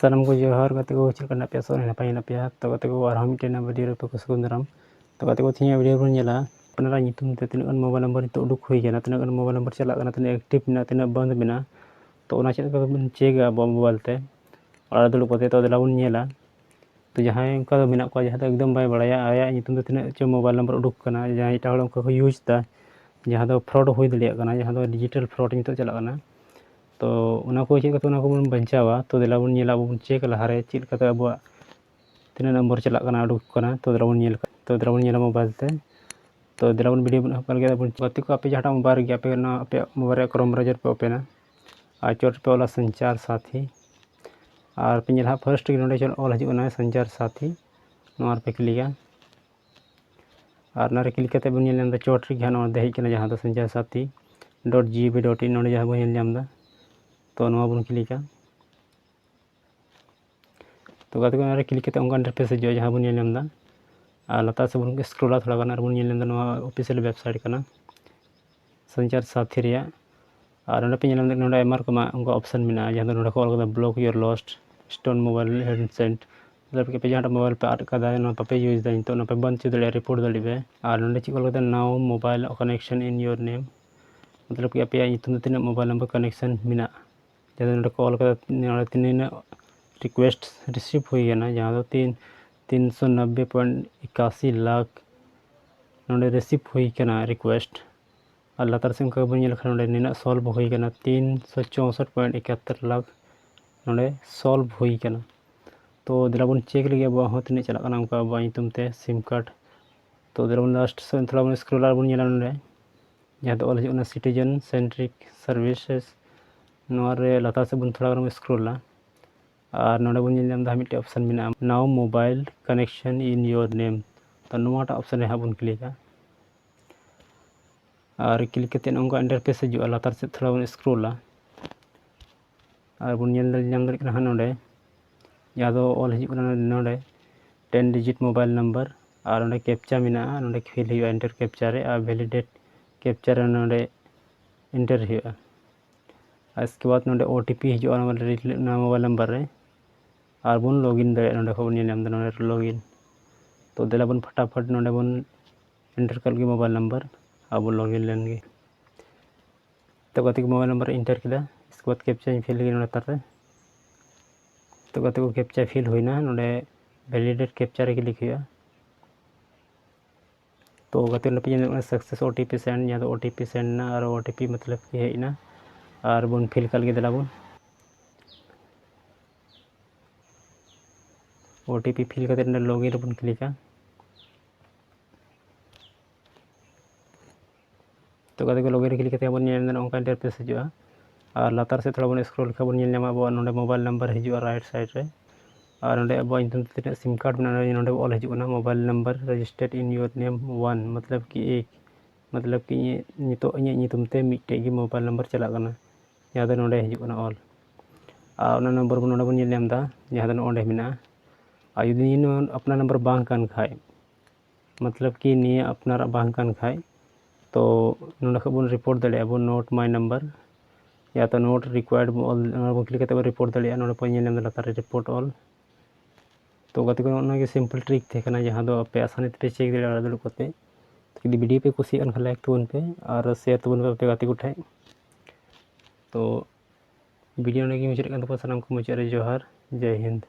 सानम को जोहार गाते को चेक करना पे सोने नपाय ना पे तो गाते को आरहाम मिटेना वीडियो रे पे को सुकुन दाराम तो गाते को थिया वीडियो बन नेला अपना नितुम ते तिना मोबाइल नंबर तो उडुक हुई गना तिना मोबाइल नंबर चला गना तिना एक्टिव ना तिना बंद बिना तो ओना चेक को बन चेक अब मोबाइल ते और दुलु कोते तो देला बन नेला तो जहां उनका मिना को जहां एकदम बाय बड़ाया आया नितुम ते तिना च मोबाइल नंबर उडुक कना जहां इटा हड़ को यूज ता जहां दो फ्रॉड हुई दलिया कना जहां दो डिजिटल फ्रॉड नितो चला कना तो उना को चेक को बन बंचावा तो देला बन नेला बन चेक लहारे चेक कते अब तीना नंबर चला कना उडुक कना तो देला बन नेल तो देला बन नेला मोबाइल ते तो देला बन वीडियो बन हपल के बन गति को आपे जहां मोबाइल गया पे ना आपे मोबाइल क्रम ब्राउजर पे ओपन आ चोट पे वाला संचार साथी और पे नेला फर्स्ट नोडे चल ऑल हजूना संचार साथी नोर पे क्लिक और नारे क्लिक करते बन नेल चोट रे जहां दे हेज कना जहां दो संचार साथी .gb.in नोडे जहां बन नेल तो नोआ बन क्लिक तो गाते को नारे क्लिक करते उनका इंटरफेस जो जहां बन नेल और लता से बन स्क्रॉल थोड़ा गाना बन नेल नोआ ऑफिशियल वेबसाइट कना संचार साथी रिया और नोडे पे नेल नोडे एमआर को उनका ऑप्शन मिना जहां नोडे को all block your lost stone mobile handset मतलब के जहां मोबाइल पे आट कदा नो पे यूज दा तो पे बंद चुदले रिपोर्ट दली बे और नोडे चिक को now mobile connection in your name मतलब कि पे तुम तीन मोबाइल नंबर कनेक्शन मिना जहां नोडे कॉल का नोडे तीन रिक्वेस्ट रिसीव हुई है ना जहां 390.81 लाख नोडे रिसीव हुई कना रिक्वेस्ट और लतार से उनका बन नोडे निना सॉल्व हुई कना 364.71 लाख नोडे सॉल्व हुई कना तो दिला बन चेक लगे अब हो तीन चला कना उनका अब तुम ते सिम कार्ड तो दिला बन लास्ट से थोड़ा बन स्क्रॉलर बन नेला नोडे जहां तो ऑल हजूना सिटीजन सेंट्रिक सर्विसेस नोरे लतार से बन थोड़ा स्क्रॉला और नोडे बन नेल दा मिटे ऑप्शन मिना now mobile connection in your name तो नोआटा ऑप्शन है बन क्लिक और क्लिक करते उनका इंटरफेस हजू लतार से थोड़ा बन स्क्रॉला और बन नेल नाम दड़ कना नोडे जहां दो ऑल हजू कना नोडे 10 डिजिट मोबाइल नंबर और नोडे कैप्चा मिना नोडे फिल हुआ एंटर कैप्चा रे और वैलिडेट कैप्चा रे नोडे एंटर हुआ इसके बाद नोडे ओटीपी हजू मोबाइल नंबर रे और बन लॉगिन दे नोडे को बन नाम नोडे लॉगिन तो देला बन फटाफट नोडे बन एंटर कर के मोबाइल नंबर अब लॉगिन लेंगे तो गति मोबाइल नंबर एंटर किया इसके बाद कैप्चा फिल लगे नोडे तार तो गति को कैप्चा फिल हुईना नोडे वैलिडेट कैप्चा रे क्लिक हुआ तो गति पे सक्सेस ओटीपी सेंड जहां ओटीपी सेंड ना और ओटीपी मतलब कि हेना और बन फिल कर के देला बन ओटीपी फिल करते लॉगिन बन क्लिक तो गाते को लॉगिन क्लिक करते बन नेल उनका इंटरफेस हजूआ और लतार से थोड़ा बन स्क्रॉल का बन नेल नामा अब नोडे मोबाइल नंबर हजूआ राइट साइड रे और नोडे अब तीन सिम कार्ड बना नोडे ऑल हजूना mobile number registered in your name 1 मतलब कि एक मतलब कि नितो नितुम ते मिटे की मोबाइल नंबर चला कना जहां दो नोडे हजूना ऑल और नंबर बन नोडे बन नेल नाम दा जहां दो ओंडे मिना और यदि अपना नंबर बांग कान खाय मतलब कि निया अपना बांग कान खाय तो नोडे बन रिपोर्ट दड़े बन नोट माय नंबर या तो नोट रिक्वायर्ड ऑल क्लिक करते रिपोर्ट दड़े नोडे पे नेल नाम लतार रिपोर्ट ऑल तो गति को सिंपल ट्रिक थे कना जहां दो पे आसानी पे चेक दड़े दुड़ कोते तो यदि वीडियो पे कुछ लाइक तबन पे और शेयर तबन पे गति को ठे तो वीडियो ने मुचाद सामान को मुचाद जोहार जय हिंद।